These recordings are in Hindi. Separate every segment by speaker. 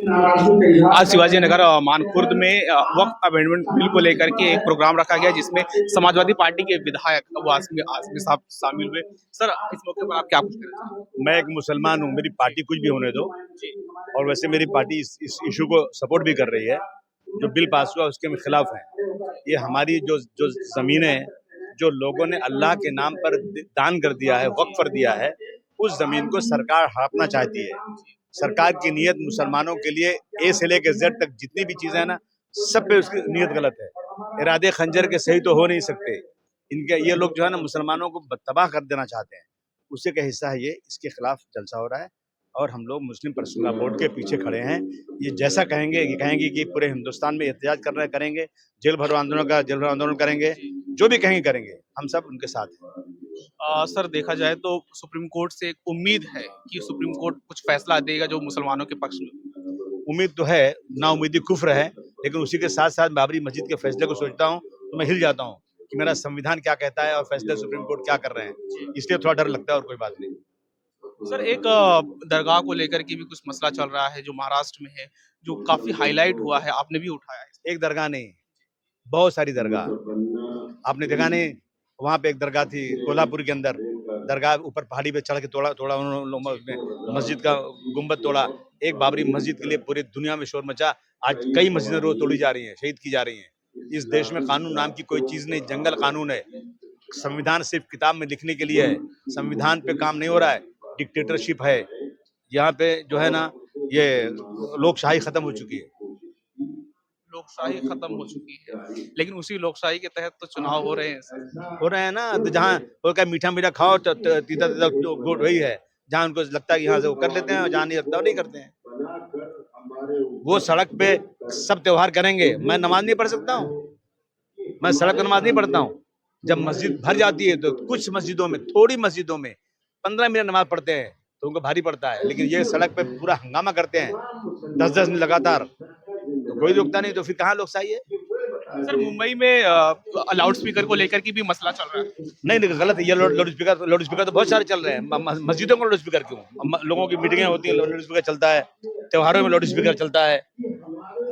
Speaker 1: आज शिवाजी नगर मानखुर्द में वक्फ अमेंडमेंट बिल को लेकर के एक प्रोग्राम रखा गया जिसमें समाजवादी पार्टी के विधायक अबू आजमी आजमी साहब शामिल हुए। सर, इस मौके पर आप क्या कुछ कहना चाहेंगे?
Speaker 2: मैं एक मुसलमान हूँ, मेरी पार्टी कुछ भी होने दो, और वैसे मेरी पार्टी इस इशू को सपोर्ट भी कर रही है। जो बिल पास हुआ उसके हम खिलाफ है। ये हमारी जो जो जमीनें हैं, जो लोगों ने अल्लाह के नाम पर दान कर दिया है, वक्फ कर दिया है, उस जमीन को सरकार हड़पना चाहती है। सरकार की नीयत मुसलमानों के लिए ए से लेकर जेड तक जितनी भी चीजें हैं ना, सब पे उसकी नीयत गलत है। इरादे खंजर के सही तो हो नहीं सकते। इनके ये लोग जो है ना मुसलमानों को तबाह कर देना चाहते हैं। उसी का हिस्सा है ये, इसके खिलाफ जलसा हो रहा है और हम लोग मुस्लिम पर्सनल लॉ बोर्ड के पीछे खड़े हैं। ये जैसा कहेंगे, ये कहेंगे कि पूरे हिंदुस्तान में एहतजाज कर रहे करेंगे, जेल भरो आंदोलन करेंगे, जो भी कहेंगे करेंगे, हम सब उनके साथ हैं।
Speaker 1: सर, देखा जाए तो सुप्रीम कोर्ट से एक उम्मीद है कि सुप्रीम कोर्ट कुछ फैसला देगा जो मुसलमानों के पक्ष में।
Speaker 2: उम्मीद तो है, ना उम्मीदी कुफ्र है, लेकिन उसी के साथ साथ बाबरी मस्जिद के फैसले को सोचता हूँ तो मैं हिल जाता हूँ कि मेरा संविधान क्या कहता है और फैसले सुप्रीम कोर्ट क्या कर रहे हैं। इसलिए थोड़ा डर लगता है और कोई बात नहीं।
Speaker 1: सर, एक दरगाह को लेकर के भी कुछ मसला चल रहा है जो महाराष्ट्र में है, जो काफी हाईलाइट हुआ है, आपने भी उठाया है।
Speaker 2: एक दरगाह नहीं, बहुत सारी दरगाह। आपने देखा नहीं, वहाँ पे एक दरगाह थी कोल्हापुर के अंदर, दरगाह ऊपर पहाड़ी पे चढ़ के तोड़ा तोड़ा उन्होंने, मस्जिद का गुम्बद तोड़ा। एक बाबरी मस्जिद के लिए पूरी दुनिया में शोर मचा। आज कई मस्जिदें रोज तोड़ी जा रही हैं, शहीद की जा रही हैं। इस देश में कानून नाम की कोई चीज नहीं, जंगल कानून है। संविधान सिर्फ किताब में लिखने के लिए है, संविधान पे काम नहीं हो रहा है, डिक्टेटरशिप है यहाँ पे। जो है ना, ये लोकशाही खत्म हो चुकी है।
Speaker 1: लोकशाही खत्म हो चुकी है, लेकिन उसी लोकशाही के तहत तो चुनाव हो रहे हैं सर।
Speaker 2: हो रहे हैं ना, तो जहाँ वो क्या मीठा मीठा खाओ तो तीता तीता तो गुड़ वही है। जहाँ उनको लगता है कि यहाँ से वो कर लेते हैं, और जहाँ नहीं लगता वो नहीं करते हैं। वो सड़क पे सब त्योहार करेंगे, मैं नमाज नहीं पढ़ सकता हूँ? मैं सड़क पर नमाज नहीं पढ़ता हूँ? जब मस्जिद भर जाती है तो कुछ मस्जिदों में, थोड़ी मस्जिदों में 15 मिनट नमाज पढ़ते हैं तो उनको भारी पड़ता है, लेकिन ये सड़क पे पूरा हंगामा करते हैं 10-10 दिन लगातार, तो कोई रुकता नहीं, तो फिर कहाँ लोकशाही है?
Speaker 1: सर, मुंबई में लाउड स्पीकर को लेकर के भी मसला चल रहा है।
Speaker 2: नहीं, गलत है। ये लाउड स्पीकर तो बहुत सारे चल रहे हैं। मस्जिदों में लाउड स्पीकर क्यों? लोगों की मीटिंगें होती है, लाउड स्पीकर चलता है, त्योहारों में लाउड स्पीकर चलता है,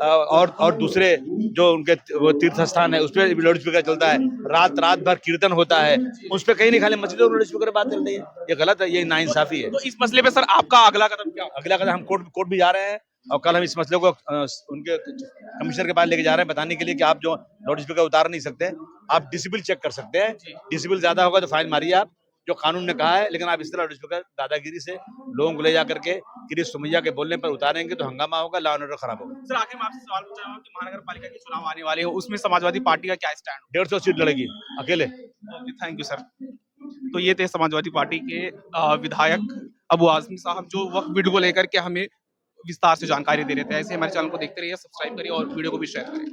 Speaker 2: और दूसरे जो उनके वो तीर्थ स्थान है उस पर लाउड स्पीकर चलता है। रात भर कीर्तन होता है, उस पर कहीं नहीं, खाली मस्जिदों में लाउड स्पीकर बात चल रही है। ये गलत है, ये नाइंसाफी है।
Speaker 1: तो इस मसले पे सर आपका अगला कदम क्या होगा?
Speaker 2: अगला कदम हम कोर्ट भी जा रहे हैं, और कल हम इस मसले को उनके कमिश्नर के पास लेके जा रहे हैं, बताने के लिए कि आप जो लाउड स्पीकर उतार नहीं सकते, आप डिसिबल चेक कर सकते हैं। डिसिबल ज्यादा होगा तो फाइन मारिए आप, जो कानून ने कहा है, लेकिन आप इस तरह लाउड स्पीकर दादागिरी से लोगों को ले जा करके गिरीश सुमैया के बोलने पर उतारेंगे तो हंगामा होगा, लॉ एंड ऑर्डर खराब होगा।
Speaker 1: सर, आखिर मैं आपसे सवाल पूछ रहा हूँ कि महानगर पालिका के चुनाव आने वाले हो, उसमें समाजवादी पार्टी का क्या स्टैंड?
Speaker 2: 150 सीट लड़ेगी अकेले।
Speaker 1: Thank you sir. तो ये थे समाजवादी पार्टी के विधायक अबू आजमी साहब, जो वक्फ बिल को लेकर के हमें विस्तार से जानकारी दे रहे थे। ऐसे हमारे चैनल को देखते रहिए, सब्सक्राइब करिए और वीडियो को भी शेयर करिए।